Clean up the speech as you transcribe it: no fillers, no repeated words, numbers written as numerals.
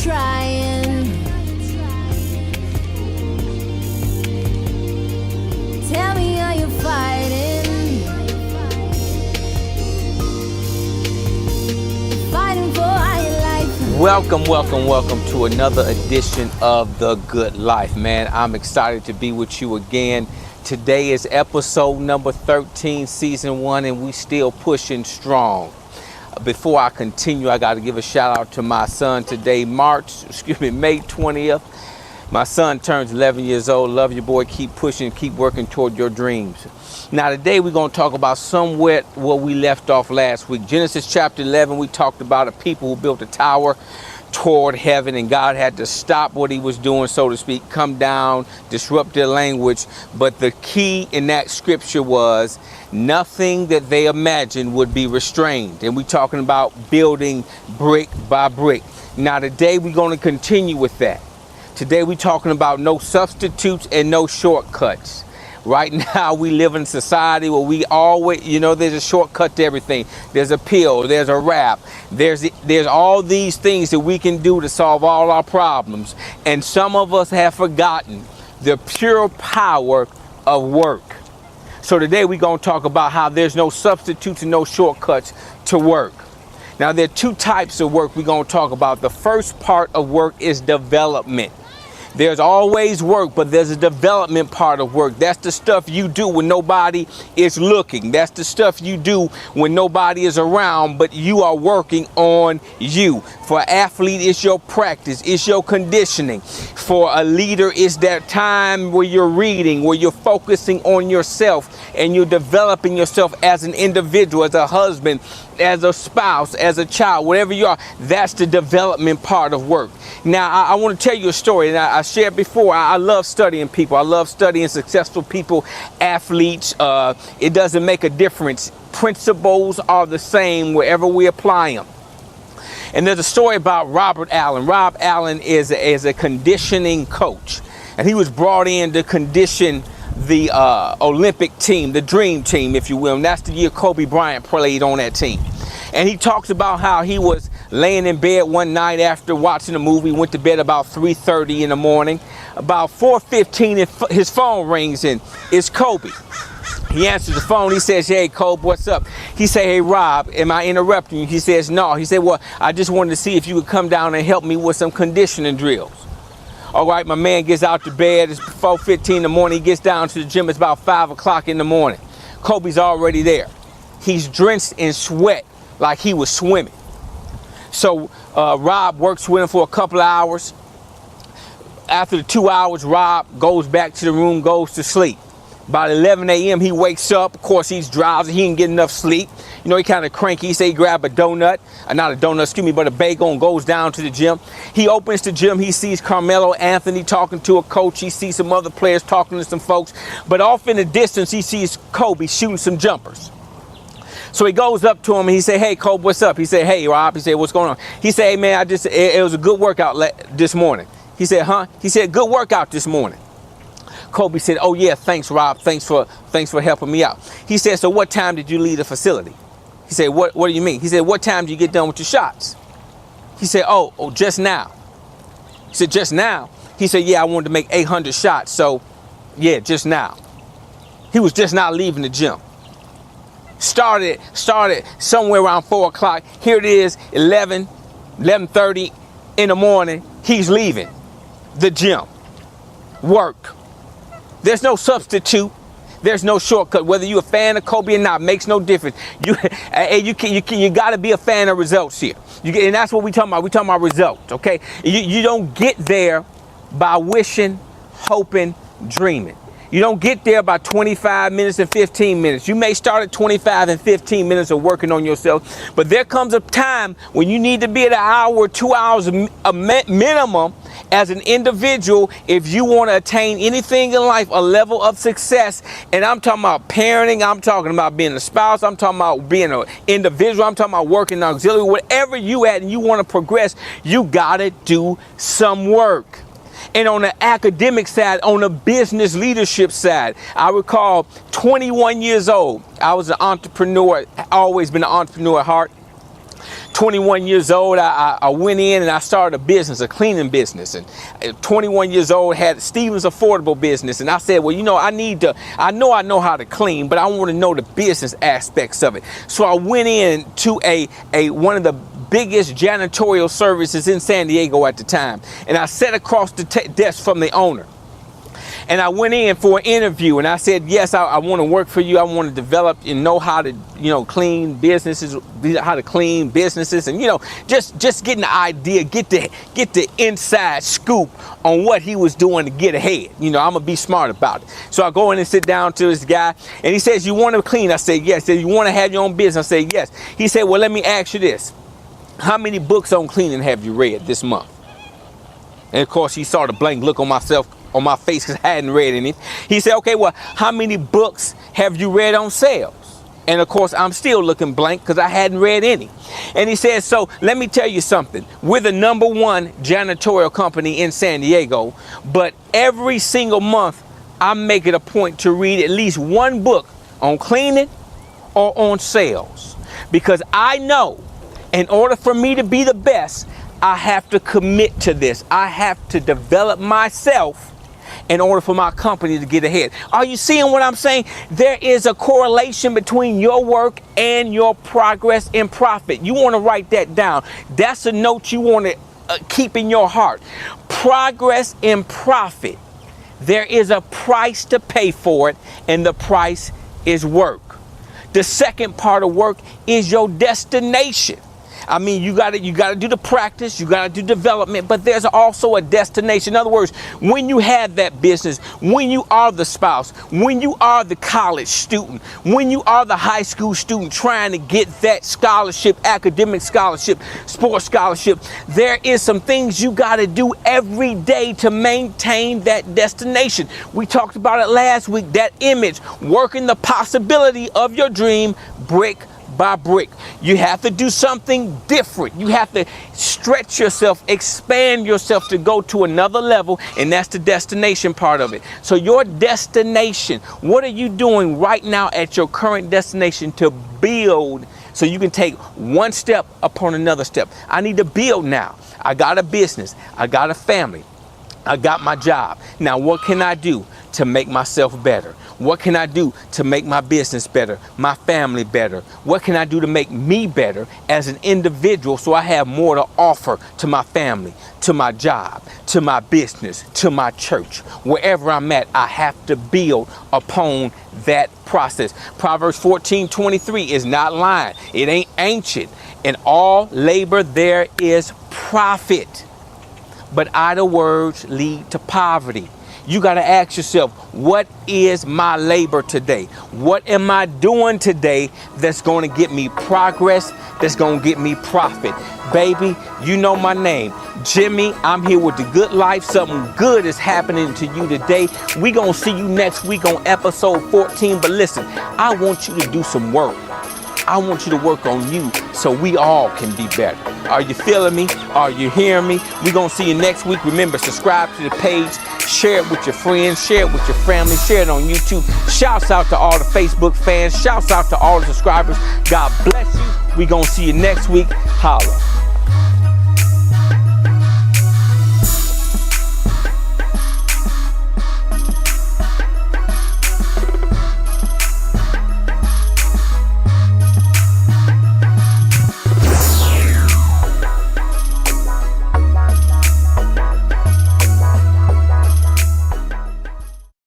trying. Tell me, are you fighting? Fighting for your life. Welcome to another edition of The Good Life, man. I'm excited to be with you again. Today is episode number 13, season 1, and we still pushing strong. Before I continue, I got to give a shout out to my son today, May 20th. My son turns 11 years old. Love you, boy. Keep pushing, keep working toward your dreams. Now, today we're going to talk about somewhat where we left off last week. Genesis chapter 11, we talked about a people who built a tower toward heaven, and God had to stop what he was doing, so to speak, come down, disrupt their language. But the key in that scripture was nothing that they imagined would be restrained. And we're talking about building brick by brick. Now, today we're going to continue with that. Today we're talking about no substitutes and no shortcuts. Right now we live in a society where we always, there's a shortcut to everything. There's a pill, there's a rap, there's all these things that we can do to solve all our problems. And some of us have forgotten the pure power of work. So today we're going to talk about how there's no substitutes and no shortcuts to work. Now, there are two types of work we're going to talk about. The first part of work is development. There's always work, but there's a development part of work. That's the stuff you do when nobody is looking. That's the stuff you do when nobody is around, but you are working on you. For an athlete, it's your practice, it's your conditioning. For a leader, it's that time where you're reading, where you're focusing on yourself and you're developing yourself as an individual, as a husband, as a spouse, as a child, whatever you are. That's the development part of work. Now, I want to tell you a story, and I shared before. I love studying people. I love studying successful people, athletes. It doesn't make a difference. Principles are the same wherever we apply them. And there's a story about Robert Allen. Rob Allen is a conditioning coach, and he was brought in to condition the Olympic team, the dream team, if you will. And that's the year Kobe Bryant played on that team. And he talks about how he was laying in bed one night after watching a movie, went to bed about 3:30 in the morning. About 4:15, his phone rings, and it's Kobe. He answers the phone. He says, "Hey, Kobe, what's up?" He said, "Hey, Rob, am I interrupting you?" He says, "No." He said, "Well, I just wanted to see if you would come down and help me with some conditioning drills." All right, my man gets out to bed. It's 4:15 in the morning. He gets down to the gym. It's about 5 o'clock in the morning. Kobe's already there. He's drenched in sweat like he was swimming. So Rob works with him for a couple of hours. After the 2 hours, Rob goes back to the room, goes to sleep. About 11 a.m. he wakes up. Of course, he's drowsy. He didn't get enough sleep. He kind of cranky. He say he grab a donut, but a bagel, and goes down to the gym. He opens the gym. He sees Carmelo Anthony talking to a coach. He sees some other players talking to some folks. But off in the distance, he sees Kobe shooting some jumpers. So he goes up to him and he said, "Hey, Kobe, what's up?" He said, "Hey, Rob." He said, "What's going on?" He said, "Hey, man, it was a good workout this morning." He said, "Huh?" He said, "Good workout this morning." Kobe said, "Oh yeah, thanks, Rob. Thanks for helping me out." He said, "So what time did you leave the facility?" He said, What do you mean?" He said, "What time did you get done with your shots?" He said, Oh, just now." He said, "Just now?" He said, "Yeah, I wanted to make 800 shots. So yeah, just now." He was just not leaving the gym. Started somewhere around 4 o'clock. Here it is, 11:30 in the morning. He's leaving the gym. Work. There's no substitute. There's no shortcut. Whether you're a fan of Kobe or not, makes no difference. You got to be a fan of results here. And that's what we're talking about. We're talking about results, okay? You don't get there by wishing, hoping, dreaming. You don't get there by 25 minutes and 15 minutes. You may start at 25 and 15 minutes of working on yourself, but there comes a time when you need to be at an hour or 2 hours a minimum as an individual if you want to attain anything in life, a level of success. And I'm talking about parenting. I'm talking about being a spouse. I'm talking about being an individual. I'm talking about working auxiliary. Whatever you at and you want to progress, you got to do some work. And on the academic side, on the business leadership side, I recall 21 years old. I was an entrepreneur, always been an entrepreneur at heart. 21 years old, I went in and I started a business, a cleaning business. And at 21 years old, had Stevens Affordable business. And I said, well, you know, I know how to clean, but I want to know the business aspects of it. So I went in to one of the biggest janitorial services in San Diego at the time. And I sat across the desk from the owner. And I went in for an interview and I said, yes, I want to work for you. I want to develop and know how to, clean businesses, how to clean businesses and, just getting the idea, get the inside scoop on what he was doing to get ahead. I'm going to be smart about it. So I go in and sit down to this guy and he says, you want to clean? I said, yes. He said, you want to have your own business? I said, yes. He said, well, let me ask you this. How many books on cleaning have you read this month? And of course, he saw the blank look on my face because I hadn't read any. He said, okay, well, how many books have you read on sales? And of course, I'm still looking blank because I hadn't read any. And he said, so let me tell you something. We're the #1 janitorial company in San Diego, but every single month, I make it a point to read at least one book on cleaning or on sales. Because I know in order for me to be the best, I have to commit to this. I have to develop myself in order for my company to get ahead. Are you seeing what I'm saying? There is a correlation between your work and your progress and profit. You want to write that down. That's a note you want to keep in your heart. Progress and profit. There is a price to pay for it, and the price is work. The second part of work is your destination. I mean, you gotta do the practice, you gotta do development, but there's also a destination. In other words, when you have that business, when you are the spouse, when you are the college student, when you are the high school student trying to get that scholarship, academic scholarship, sports scholarship, there is some things you gotta do every day to maintain that destination. We talked about it last week, that image, working the possibility of your dream brick by brick. You have to do something different. You have to stretch yourself, expand yourself to go to another level, and that's the destination part of it. So your destination, what are you doing right now at your current destination to build so you can take one step upon another step? I need to build now. I got a business. I got a family. I got my job. Now, what can I do to make myself better? What can I do to make my business better, my family better? What can I do to make me better as an individual so I have more to offer to my family, to my job, to my business, to my church? Wherever I'm at, I have to build upon that process. Proverbs 14:23 is not lying. It ain't ancient. In all labor there is profit, but idle words lead to poverty. You got to ask yourself, what is my labor today? What am I doing today that's going to get me progress, that's going to get me profit? Baby, you know my name, Jimmy. I'm here with the Good Life. Something good is happening to you today. We're going to see you next week on episode 14. But listen, I want you to do some work. I want you to work on you so we all can be better. Are you feeling me? Are you hearing me? We're going to see you next week. Remember, subscribe to the page, share it with your friends, share it with your family, share it on YouTube. Shouts out to all the Facebook fans. Shouts out to all the subscribers. God bless you. We're going to see you next week. Holla.